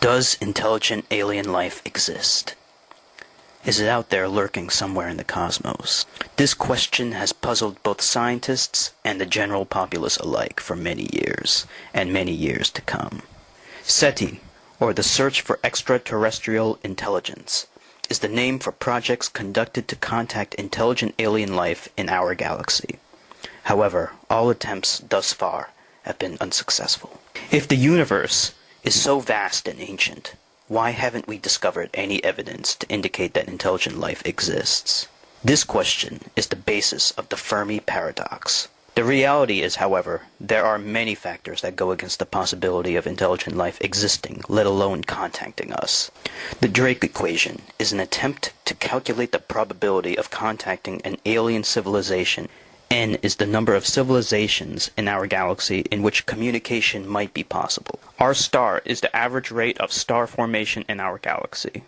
Does intelligent alien life exist? Is it out there lurking somewhere in the cosmos? This question has puzzled both scientists and the general populace alike for many years, and many years to come. SETI, or the Search for Extraterrestrial Intelligence, is the name for projects conducted to contact intelligent alien life in our galaxy. However, all attempts thus far have been unsuccessful. If the universe is so vast and ancient, why haven't we discovered any evidence to indicate that intelligent life exists? This question is the basis of the Fermi paradox. The reality is, however, there are many factors that go against the possibility of intelligent life existing, let alone contacting us. The Drake equation is an attempt to calculate the probability of contacting an alien civilization. N is the number of civilizations in our galaxy in which communication might be possible. Our star is the average rate of star formation in our galaxy.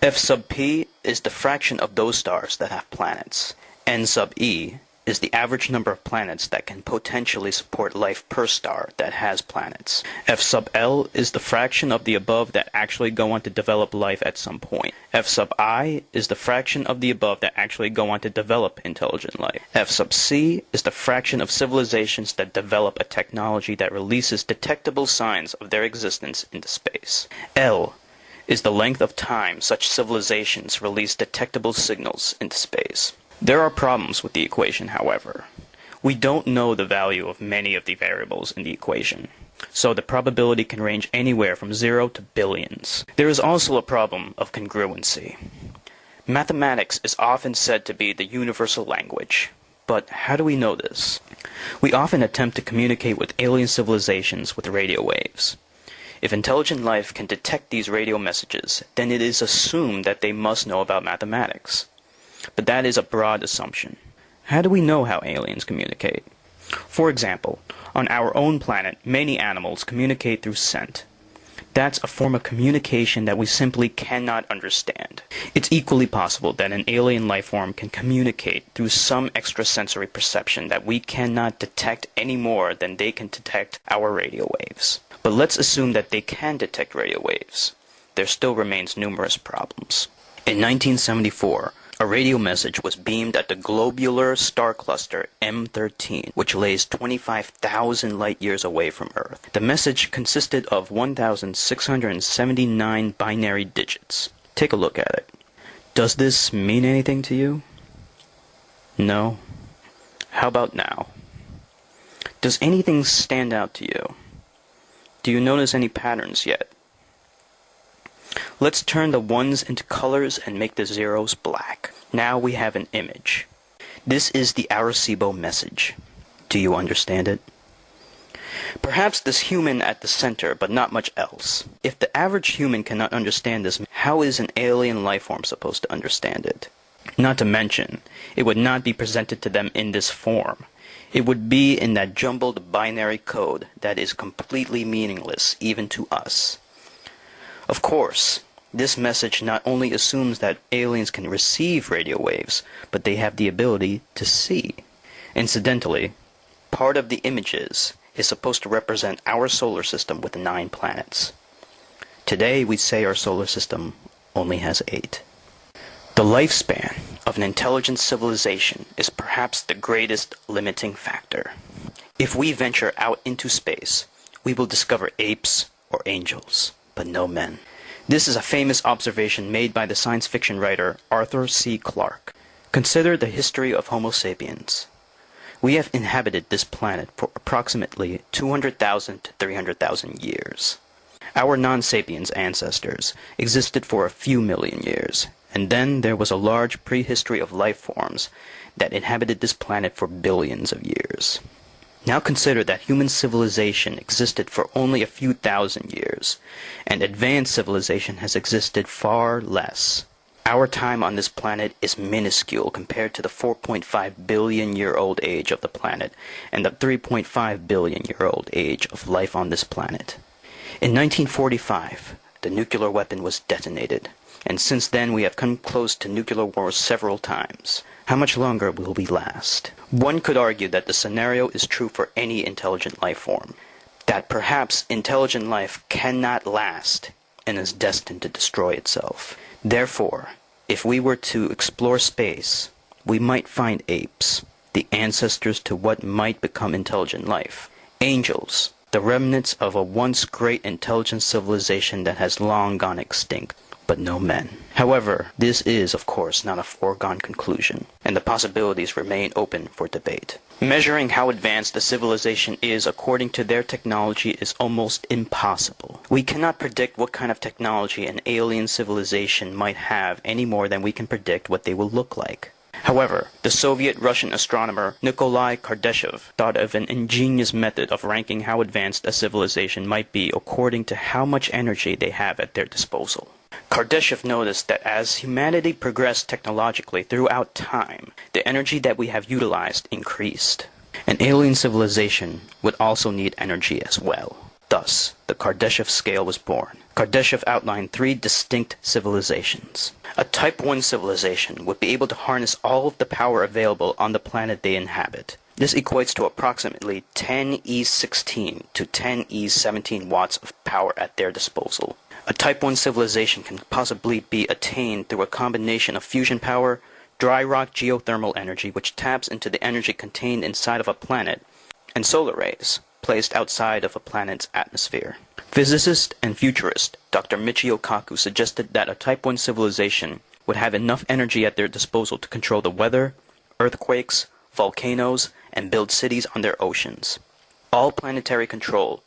F sub p is the fraction of those stars that have planets. N sub e is the average number of planets that can potentially support life per star that has planets. F sub L is the fraction of the above that actually go on to develop life at some point. F sub I is the fraction of the above that actually go on to develop intelligent life. F sub C is the fraction of civilizations that develop a technology that releases detectable signs of their existence into space. L is the length of time such civilizations release detectable signals into space. There are problems with the equation, however. We don't know the value of many of the variables in the equation, so the probability can range anywhere from 0 to billions. There is also a problem of congruency. Mathematics is often said to be the universal language, but how do we know this? We often attempt to communicate with alien civilizations with radio waves. If intelligent life can detect these radio messages, then it is assumed that they must know about mathematics. But that is a broad assumption. How do we know how aliens communicate? For example, on our own planet, many animals communicate through scent. That's a form of communication that we simply cannot understand. It's equally possible that an alien life form can communicate through some extrasensory perception that we cannot detect any more than they can detect our radio waves. But let's assume that they can detect radio waves. There still remains numerous problems. In 1974, a radio message was beamed at the globular star cluster M13, which lays 25,000 light-years away from Earth. The message consisted of 1,679 binary digits. Take a look at it. Does this mean anything to you? No? How about now? Does anything stand out to you? Do you notice any patterns yet? Let's turn the ones into colors and make the zeros black. Now we have an image. This is the Arecibo message. Do you understand it? Perhaps this human at the center, but not much else. If the average human cannot understand this, how is an alien life form supposed to understand it? Not to mention, it would not be presented to them in this form. It would be in that jumbled binary code that is completely meaningless even to us. Of course, this message not only assumes that aliens can receive radio waves, but they have the ability to see. Incidentally, part of the images is supposed to represent our solar system with 9 planets. Today we say our solar system only has 8. The lifespan of an intelligent civilization is perhaps the greatest limiting factor. If we venture out into space, we will discover apes or angels, but no men. This is a famous observation made by the science fiction writer Arthur C. Clarke. Consider the history of Homo sapiens. We have inhabited this planet for approximately 200,000 to 300,000 years. Our non-sapiens ancestors existed for a few million years, and then there was a large prehistory of life forms that inhabited this planet for billions of years. Now consider that human civilization existed for only a few thousand years, and advanced civilization has existed far less. Our time on this planet is minuscule compared to the 4.5 billion year old age of the planet and the 3.5 billion year old age of life on this planet. In 1945, the nuclear weapon was detonated, and since then we have come close to nuclear wars several times. How much longer will we last? One could argue that the scenario is true for any intelligent life form, that perhaps intelligent life cannot last and is destined to destroy itself. Therefore, if we were to explore space, we might find apes, the ancestors to what might become intelligent life. Angels, the remnants of a once great intelligent civilization that has long gone extinct, but no men. However, this is, of course, not a foregone conclusion, and the possibilities remain open for debate. Measuring how advanced a civilization is according to their technology is almost impossible. We cannot predict what kind of technology an alien civilization might have any more than we can predict what they will look like. However, the Soviet-Russian astronomer Nikolai Kardashev thought of an ingenious method of ranking how advanced a civilization might be according to how much energy they have at their disposal. Kardashev noticed that as humanity progressed technologically throughout time, the energy that we have utilized increased. An alien civilization would also need energy as well. Thus, the Kardashev scale was born. Kardashev outlined 3 distinct civilizations. A Type 1 civilization would be able to harness all of the power available on the planet they inhabit. This equates to approximately 10e16 to 10e17 watts of power at their disposal. A Type 1 civilization can possibly be attained through a combination of fusion power, dry rock geothermal energy, which taps into the energy contained inside of a planet, and solar rays placed outside of a planet's atmosphere. Physicist and futurist Dr. Michio Kaku suggested that a Type 1 civilization would have enough energy at their disposal to control the weather, earthquakes, volcanoes, and build cities on their oceans. All planetary control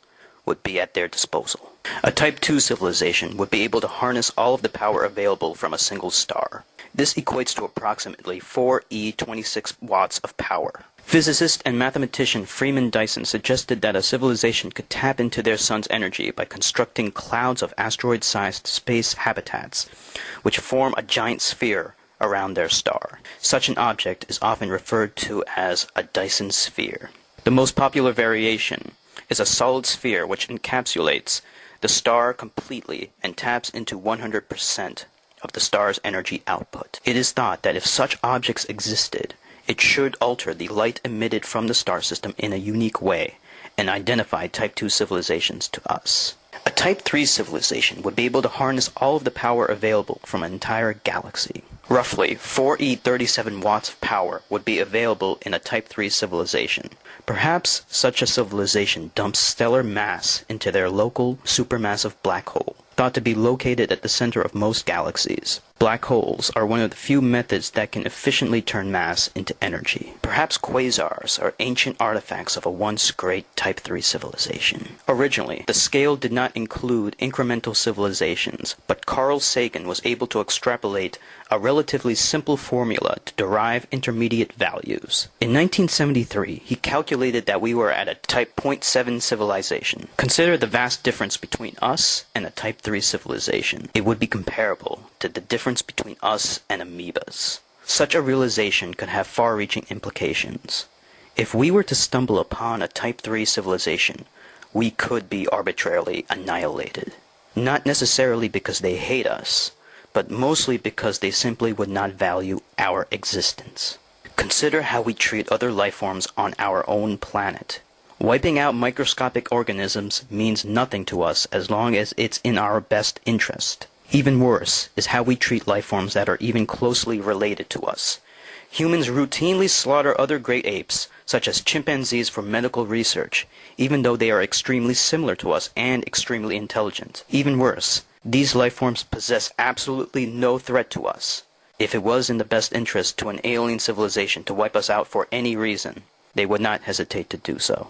would be at their disposal. A Type 2 civilization would be able to harness all of the power available from a single star. This equates to approximately 4e26 watts of power. Physicist and mathematician Freeman Dyson suggested that a civilization could tap into their sun's energy by constructing clouds of asteroid-sized space habitats, which form a giant sphere around their star. Such an object is often referred to as a Dyson sphere. The most popular variation is a solid sphere which encapsulates the star completely and taps into 100% of the star's energy output. It is thought that if such objects existed, it should alter the light emitted from the star system in a unique way and identify Type 2 civilizations to us. A Type 3 civilization would be able to harness all of the power available from an entire galaxy. Roughly 4e37 watts of power would be available in a Type 3 civilization. Perhaps such a civilization dumps stellar mass into their local supermassive black hole, thought to be located at the center of most galaxies. Black holes are one of the few methods that can efficiently turn mass into energy. Perhaps quasars are ancient artifacts of a once great Type 3 civilization. Originally, the scale did not include incremental civilizations, but Carl Sagan was able to extrapolate a relatively simple formula to derive intermediate values. In 1973, he calculated that we were at a Type 0.7 civilization. Consider the vast difference between us and a Type 3 civilization. It would be comparable to the difference between us and amoebas. Such a realization could have far-reaching implications. If we were to stumble upon a Type 3 civilization, we could be arbitrarily annihilated. Not necessarily because they hate us, but mostly because they simply would not value our existence. Consider how we treat other life forms on our own planet. Wiping out microscopic organisms means nothing to us as long as it's in our best interest. Even worse is how we treat life forms that are even closely related to us. Humans routinely slaughter other great apes, such as chimpanzees, for medical research, even though they are extremely similar to us and extremely intelligent. Even worse, these life forms possess absolutely no threat to us. If it was in the best interest to an alien civilization to wipe us out for any reason, they would not hesitate to do so.